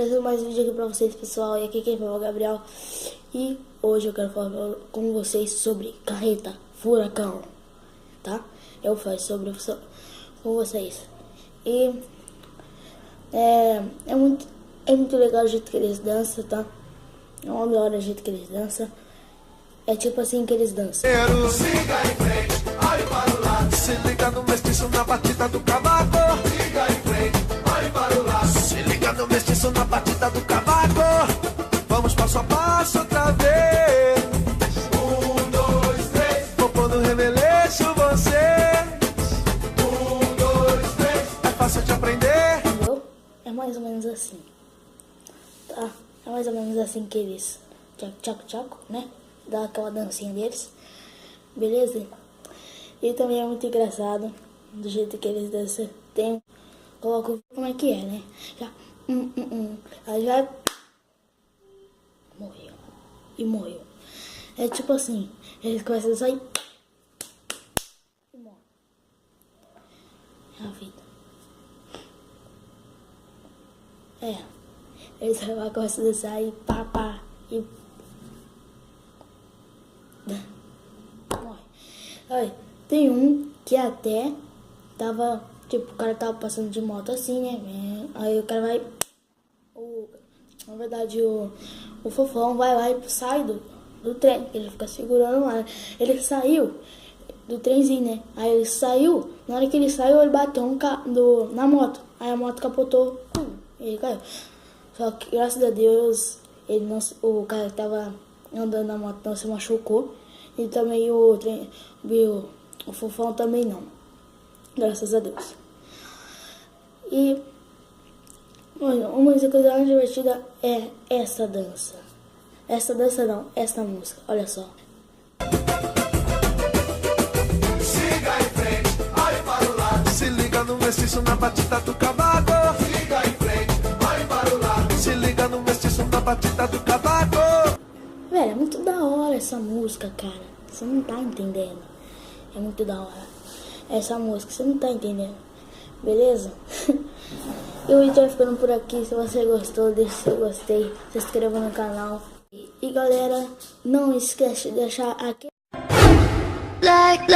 trazendo mais um vídeo aqui pra vocês, pessoal. E aqui quem fala é o Gabriel. E hoje eu quero falar com vocês sobre carreta furacão, tá? Eu faço sobre com vocês. E é muito legal o jeito que eles dançam, tá? É uma hora o jeito que eles dançam. É tipo assim que eles dançam. Siga em frente, olhe para o lado. Se liga no mestiço na batida do cavaco. Siga em frente, olhe para o lado. Se liga no mestiço na batida do cavaco. Vamos passo a passo outra vez. 1, 2, 3. Vou pôr no remeleixo vocês. 1, 2, 3. É fácil de aprender. Entendeu? É mais ou menos assim. Tá? É mais ou menos assim que eles tchaco, né? Dá aquela dancinha deles. Beleza? E também é muito engraçado do jeito que eles dançam. Coloco como é que é, né? Já. Aí vai. Morreu. E morreu. É tipo assim. Eles começam a sair. E morrem. É a vida. Eles começam a dançar e pá. E morre. Aí, tem um que até tava, tipo, o cara tava passando de moto assim, né? Aí o cara vai, na verdade o fofão vai lá e sai do trem, ele fica segurando lá. Ele saiu do trenzinho, né? Aí ele saiu, na hora que ele saiu, ele bateu na moto. Aí a moto capotou, e ele caiu. Só que graças a Deus, o cara que tava andando na moto não se machucou. E também o fofão também não. Graças a Deus. E uma das coisas mais divertidas é essa dança. Essa dança não, essa música. Olha só. Siga em frente, olhe para o lado. Se liga no mestiço na batida do cavaco. Siga em frente, olhe para o lado. Se liga no mestiço na batida do cavaco. Velho, é muito da hora essa música, cara. Você não tá entendendo. É muito da hora essa música, você não tá entendendo. Beleza? E o vídeo vai ficando por aqui. Se você gostou, deixe seu gostei. Se inscreva no canal. E galera, não esquece de deixar aqui. Like